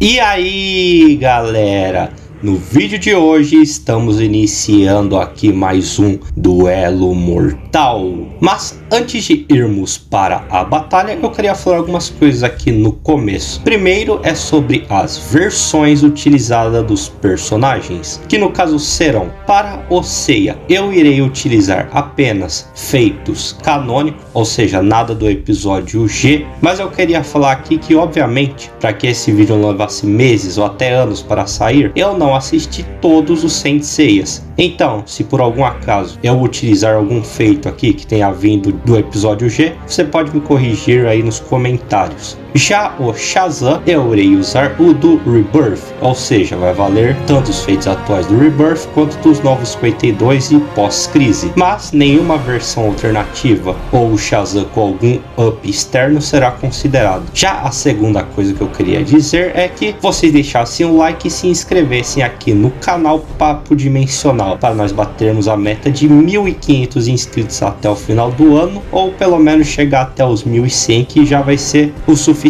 E aí, galera? No vídeo de hoje estamos iniciando aqui mais um duelo mortal. Mas antes de irmos para a batalha, eu queria falar algumas coisas aqui no começo. Primeiro é sobre as versões utilizadas dos personagens, que no caso serão para o Seiya. Eu irei utilizar apenas feitos canônicos, ou seja, nada do episódio G. Mas eu queria falar aqui que, obviamente, para que esse vídeo não levasse meses ou até anos para sair, eu não assisti todos os Saint Seiyas. Então, se por algum acaso eu utilizar algum feito aqui que tenha vindo do episódio G, você pode me corrigir aí nos comentários. Já o Shazam, eu irei usar o do Rebirth, ou seja, vai valer tanto os feitos atuais do Rebirth quanto dos novos 52 e pós-crise. Mas nenhuma versão alternativa ou o Shazam com algum up externo será considerado. Já a segunda coisa que eu queria dizer é que vocês deixassem o like e se inscrevessem aqui no canal Papo Dimensional, para nós batermos a meta de 1.500 inscritos até o final do ano, ou pelo menos chegar até os 1.100, que já vai ser o suficiente.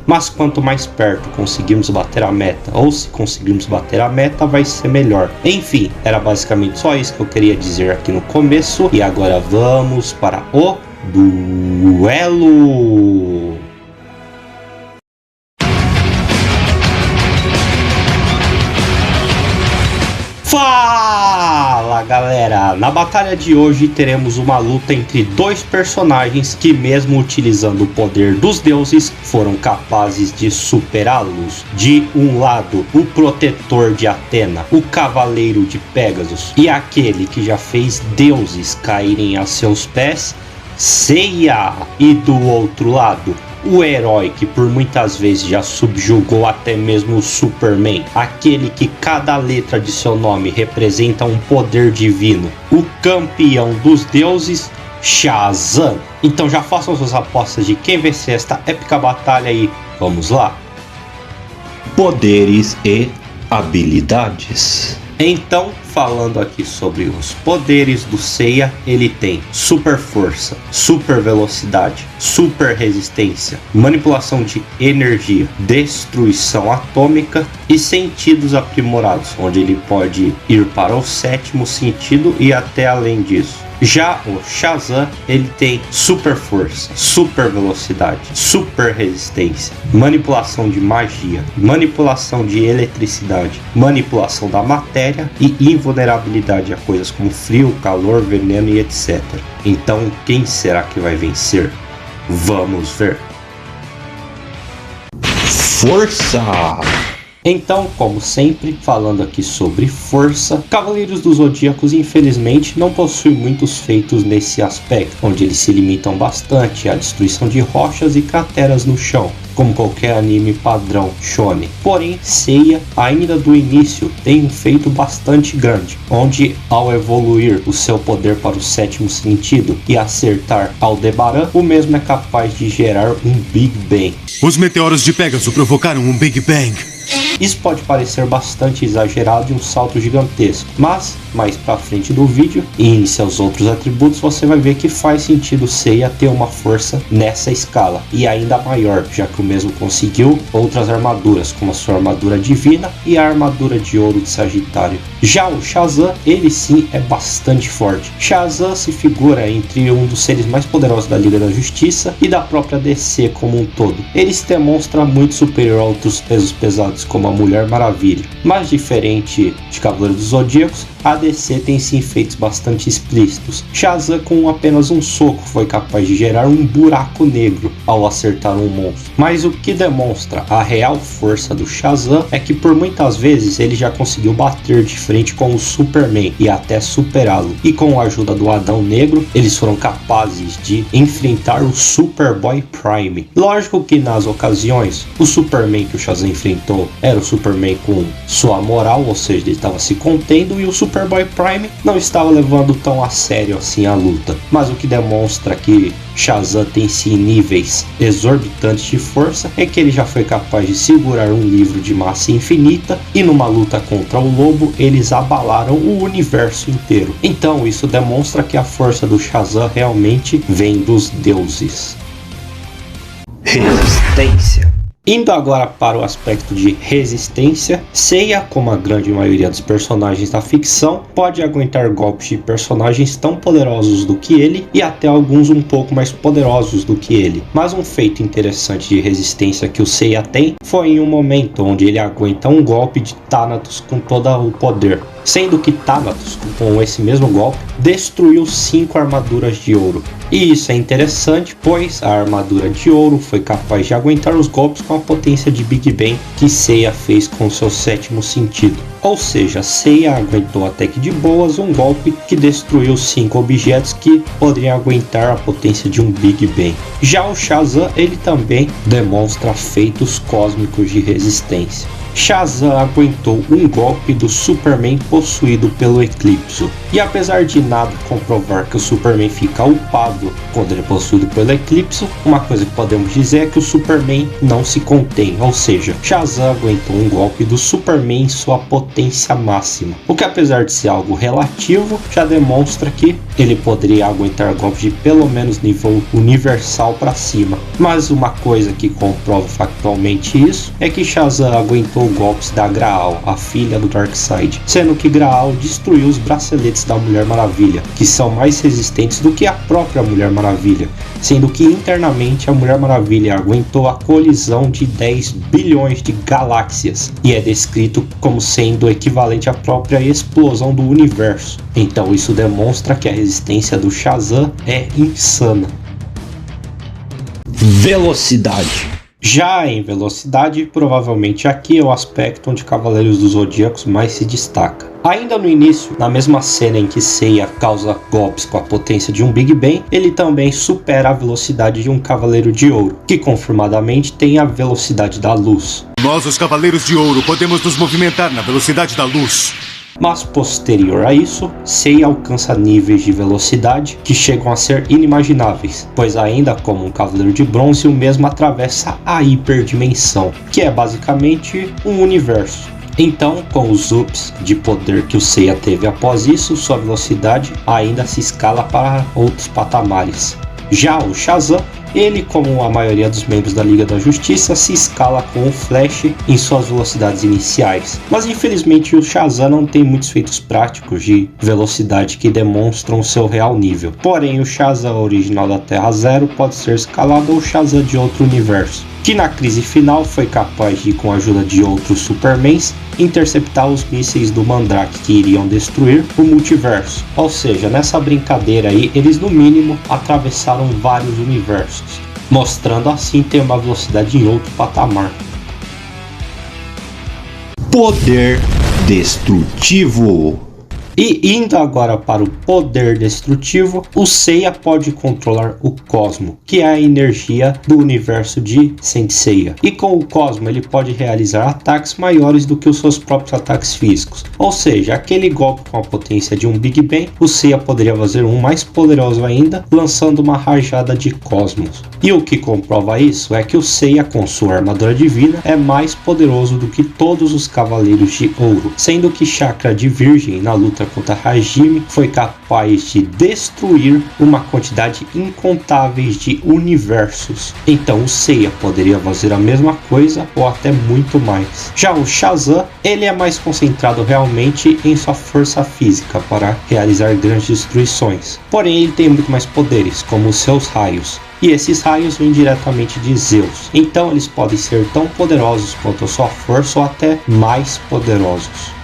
Mas quanto mais perto conseguirmos bater a meta, ou se conseguirmos bater a meta, vai ser melhor. Enfim, era basicamente só isso que eu queria dizer aqui no começo. E agora vamos para o duelo. Fala, galera! Na batalha de hoje teremos uma luta entre dois personagens que, mesmo utilizando o poder dos deuses, foram capazes de superá-los. De um lado, o protetor de Athena, o cavaleiro de Pégasus, e aquele que já fez deuses caírem a seus pés, Seiya. E do outro lado, o herói que por muitas vezes já subjugou até mesmo o Superman, aquele que cada letra de seu nome representa um poder divino, o campeão dos deuses, Shazam. Então já façam suas apostas de quem vencer esta épica batalha e vamos lá. Poderes e habilidades. Então, falando aqui sobre os poderes do Seiya, ele tem super força, super velocidade, super resistência, manipulação de energia, destruição atômica e sentidos aprimorados, onde ele pode ir para o sétimo sentido e até além disso. Já o Shazam, ele tem super força, super velocidade, super resistência, manipulação de magia, manipulação de eletricidade, manipulação da matéria e invulnerabilidade a coisas como frio, calor, veneno e etc. Então, quem será que vai vencer? Vamos ver. Força! Então, como sempre, falando aqui sobre força, Cavaleiros dos Zodíacos infelizmente não possuem muitos feitos nesse aspecto, onde eles se limitam bastante à destruição de rochas e crateras no chão, como qualquer anime padrão shonen. Porém, Seiya, ainda do início, tem um feito bastante grande, onde ao evoluir o seu poder para o sétimo sentido e acertar Aldebaran, o mesmo é capaz de gerar um Big Bang. Os meteoros de Pégaso provocaram um Big Bang. Isso pode parecer bastante exagerado e um salto gigantesco, mas mais pra frente do vídeo e em seus outros atributos você vai ver que faz sentido Seiya ter uma força nessa escala e ainda maior, já que o mesmo conseguiu outras armaduras, como a sua armadura divina e a armadura de ouro de Sagitário. Já o Shazam, ele sim é bastante forte. Shazam se figura entre um dos seres mais poderosos da Liga da Justiça e da própria DC como um todo. Ele se demonstra muito superior a outros pesos pesados como a Mulher Maravilha, mas diferente de Cavaleiros dos Zodíacos, a DC tem sim feitos bastante explícitos. Shazam, com apenas um soco, foi capaz de gerar um buraco negro ao acertar um monstro. Mas o que demonstra a real força do Shazam é que por muitas vezes ele já conseguiu bater de frente com o Superman e até superá-lo. E com a ajuda do Adão Negro, eles foram capazes de enfrentar o Superboy Prime. Lógico que nas ocasiões, o Superman que o Shazam enfrentou era o Superman com sua moral, ou seja, ele estava se contendo, e o Superboy Prime não estava levando tão a sério assim a luta. Mas o que demonstra que Shazam tem sim níveis exorbitantes de força é que ele já foi capaz de segurar um livro de massa infinita e numa luta contra o lobo eles abalaram o universo inteiro. Então isso demonstra que a força do Shazam realmente vem dos deuses. Resistência. Indo agora para o aspecto de resistência, Seiya, como a grande maioria dos personagens da ficção, pode aguentar golpes de personagens tão poderosos do que ele e até alguns um pouco mais poderosos do que ele. Mas um feito interessante de resistência que o Seiya tem foi em um momento onde ele aguenta um golpe de Thanatos com todo o poder, sendo que Thanatos, com esse mesmo golpe, destruiu 5 armaduras de ouro. E isso é interessante, pois a armadura de ouro foi capaz de aguentar os golpes com a potência de Big Bang que Seiya fez com seu 7º sentido. Ou seja, Seiya aguentou até que de boas um golpe que destruiu 5 objetos que poderiam aguentar a potência de um Big Bang. Já o Shazam, ele também demonstra feitos cósmicos de resistência. Shazam aguentou um golpe do Superman possuído pelo Eclipso. E apesar de nada comprovar que o Superman fica upado quando ele é possuído pelo Eclipso, uma coisa que podemos dizer é que o Superman não se contém, ou seja, Shazam aguentou um golpe do Superman em sua potência máxima. O que, apesar de ser algo relativo, já demonstra que ele poderia aguentar golpes de pelo menos nível universal para cima. Mas uma coisa que comprova factualmente isso é que Shazam aguentou golpes da Graal, a filha do Darkseid, sendo que Graal destruiu os braceletes da Mulher Maravilha, que são mais resistentes do que a própria Mulher Maravilha, sendo que internamente a Mulher Maravilha aguentou a colisão de 10 bilhões de galáxias e é descrito como sendo equivalente à própria explosão do universo. Então isso demonstra que a resistência do Shazam é insana. Velocidade. Já em velocidade, provavelmente aqui é o aspecto onde Cavaleiros dos Zodíacos mais se destaca. Ainda no início, na mesma cena em que Seiya causa golpes com a potência de um Big Bang, ele também supera a velocidade de um Cavaleiro de Ouro, que confirmadamente tem a velocidade da luz. Nós, os Cavaleiros de Ouro, podemos nos movimentar na velocidade da luz. Mas posterior a isso, Seiya alcança níveis de velocidade que chegam a ser inimagináveis, pois ainda como um Cavaleiro de Bronze, o mesmo atravessa a hiperdimensão, que é basicamente um universo. Então, com os ups de poder que o Seiya teve após isso, sua velocidade ainda se escala para outros patamares. Já o Shazam, ele, como a maioria dos membros da Liga da Justiça, se escala com o Flash em suas velocidades iniciais. Mas infelizmente o Shazam não tem muitos feitos práticos de velocidade que demonstram seu real nível. Porém, o Shazam original da Terra Zero pode ser escalado ao Shazam de outro universo, que na crise final foi capaz de, com a ajuda de outros Supermans, interceptar os mísseis do Mandrake que iriam destruir o multiverso. Ou seja, nessa brincadeira aí, eles no mínimo atravessaram vários universos, mostrando assim ter uma velocidade em outro patamar. Poder destrutivo. E indo agora para o poder destrutivo, o Seiya pode controlar o Cosmo, que é a energia do universo de Saint Seiya. E com o Cosmo ele pode realizar ataques maiores do que os seus próprios ataques físicos. Ou seja, aquele golpe com a potência de um Big Bang, o Seiya poderia fazer um mais poderoso ainda, lançando uma rajada de Cosmos. E o que comprova isso é que o Seiya, com sua armadura divina, é mais poderoso do que todos os Cavaleiros de Ouro, sendo que Chakra de Virgem na luta contra Hajime foi capaz de destruir uma quantidade incontável de universos. Então o Seiya poderia fazer a mesma coisa ou até muito mais. Já o Shazam, ele é mais concentrado realmente em sua força física para realizar grandes destruições. Porém ele tem muito mais poderes, como os seus raios. E esses raios vêm diretamente de Zeus. Então eles podem ser tão poderosos quanto a sua força ou até mais poderosos.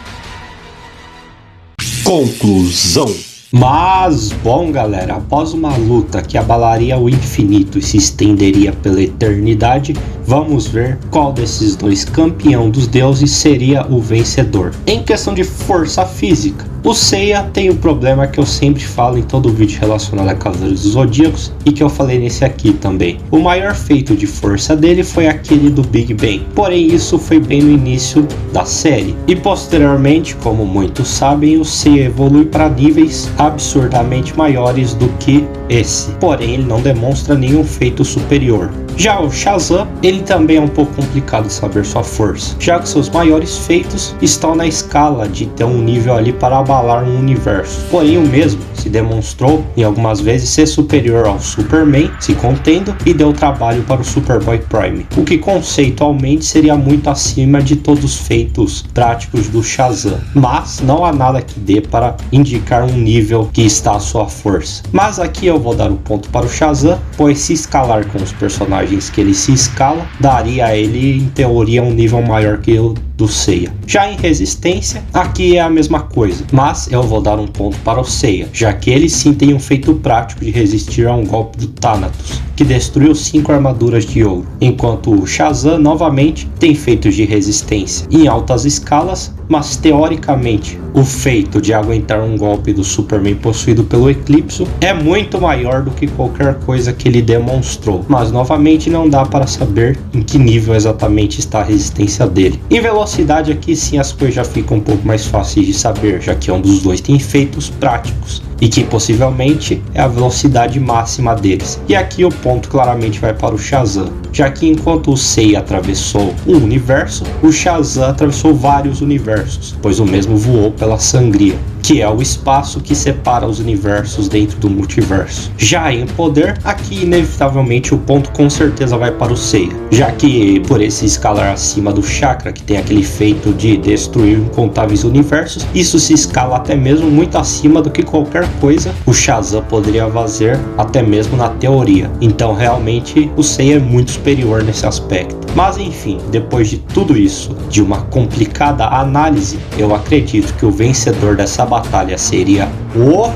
Conclusão. Mas, bom galera, após uma luta que abalaria o infinito e se estenderia pela eternidade, vamos ver qual desses dois campeão dos deuses seria o vencedor. Em questão de força física, o Seiya tem o problema que eu sempre falo em todo vídeo relacionado a Cavaleiros dos Zodíacos e que eu falei nesse aqui também. O maior feito de força dele foi aquele do Big Bang, porém isso foi bem no início da série. E posteriormente, como muitos sabem, o Seiya evolui para níveis absurdamente maiores do que esse. Porém ele não demonstra nenhum feito superior. Já o Shazam, ele também é um pouco complicado de saber sua força, já que seus maiores feitos estão na escala de ter um nível ali para abalar um universo. Porém, o mesmo se demonstrou em algumas vezes ser superior ao Superman, se contendo, e deu trabalho para o Superboy Prime, o que conceitualmente seria muito acima de todos os feitos práticos do Shazam, mas não há nada que dê para indicar um nível que está à sua força. Mas aqui eu vou dar o ponto para o Shazam, pois se escalar com os personagens que ele se escala, daria a ele em teoria um nível maior que o do Seiya. Já em resistência, aqui é a mesma coisa, mas eu vou dar um ponto para o Seiya, já que ele sim tem um feito prático de resistir a um golpe do Thanatos, que destruiu 5 armaduras de ouro, enquanto o Shazam novamente tem feitos de resistência em altas escalas, mas teoricamente o feito de aguentar um golpe do Superman possuído pelo Eclipso é muito maior do que qualquer coisa que ele demonstrou, mas novamente não dá para saber em que nível exatamente está a resistência dele. Em velocidade aqui sim as coisas já ficam um pouco mais fáceis de saber, já que um dos dois tem feitos práticos e que possivelmente é a velocidade máxima deles. E aqui o ponto claramente vai para o Shazam, já que enquanto o Seiya atravessou um universo, o Shazam atravessou vários universos, pois o mesmo voou pela Sangria, que é o espaço que separa os universos dentro do multiverso. Já em poder, aqui inevitavelmente o ponto com certeza vai para o Seiya, já que por esse escalar acima do chakra, que tem aquele feito de destruir incontáveis universos, isso se escala até mesmo muito acima do que qualquer coisa o Shazam poderia fazer, até mesmo na teoria. Então realmente o Seiya é muito superior nesse aspecto. Mas enfim, depois de tudo isso, de uma complicada análise, eu acredito que o vencedor dessa batalha seria o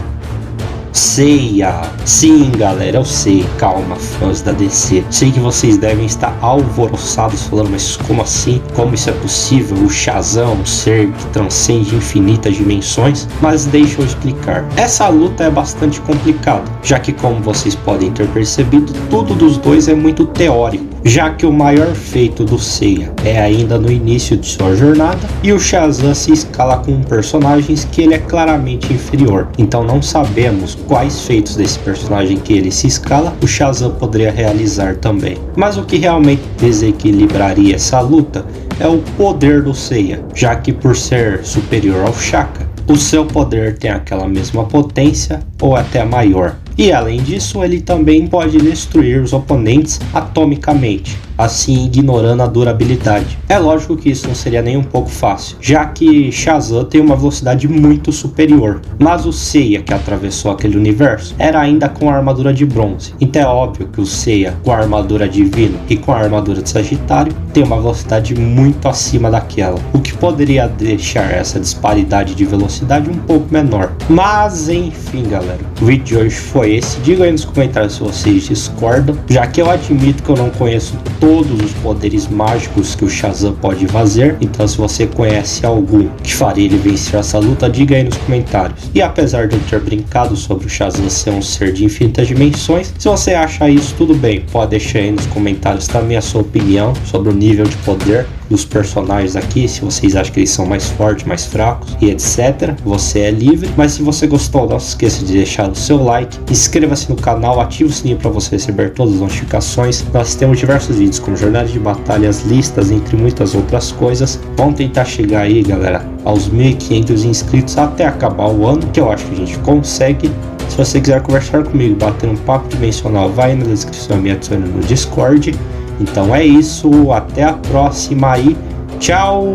Seiya. Sim, galera, eu sei, calma, fãs da DC. Sei que vocês devem estar alvoroçados falando, mas como assim? Como isso é possível? O Shazam, um ser que transcende infinitas dimensões? Mas deixa eu explicar. Essa luta é bastante complicada, já que, como vocês podem ter percebido, tudo dos dois é muito teórico, já que o maior feito do Seiya é ainda no início de sua jornada e o Shazam se escala com personagens que ele é claramente inferior. Então não sabemos quais feitos desse personagem que ele se escala o Shazam poderia realizar também. Mas o que realmente desequilibraria essa luta é o poder do Seiya, já que por ser superior ao Shaka, o seu poder tem aquela mesma potência ou até maior. E além disso, ele também pode destruir os oponentes atomicamente, assim ignorando a durabilidade. É lógico que isso não seria nem um pouco fácil, já que Shazam tem uma velocidade muito superior, mas o Seiya, que atravessou aquele universo, era ainda com a armadura de bronze. Então é óbvio que o Seiya com a armadura divina e com a armadura de Sagitário tem uma velocidade muito acima daquela, o que poderia deixar essa disparidade de velocidade um pouco menor. Mas enfim, galera, o vídeo de hoje foi esse. Diga aí nos comentários se vocês discordam, já que eu admito que eu não conheço todos os poderes mágicos que o Shazam pode fazer. Então se você conhece algum que faria ele vencer essa luta, diga aí nos comentários. E apesar de eu ter brincado sobre o Shazam ser um ser de infinitas dimensões, se você acha isso, tudo bem, pode deixar aí nos comentários também a sua opinião sobre o nível de poder dos personagens aqui, se vocês acham que eles são mais fortes, mais fracos e etc. Você é livre, mas se você gostou, não se esqueça de deixar o seu like, inscreva-se no canal, ative o sininho para você receber todas as notificações. Nós temos diversos vídeos como jornadas de batalhas, listas, entre muitas outras coisas. Vamos tentar chegar aí, galera, aos 1.500 inscritos até acabar o ano, que eu acho que a gente consegue. Se você quiser conversar comigo, bater um papo dimensional, vai na descrição, me adicione no Discord. Então é isso, até a próxima e tchau!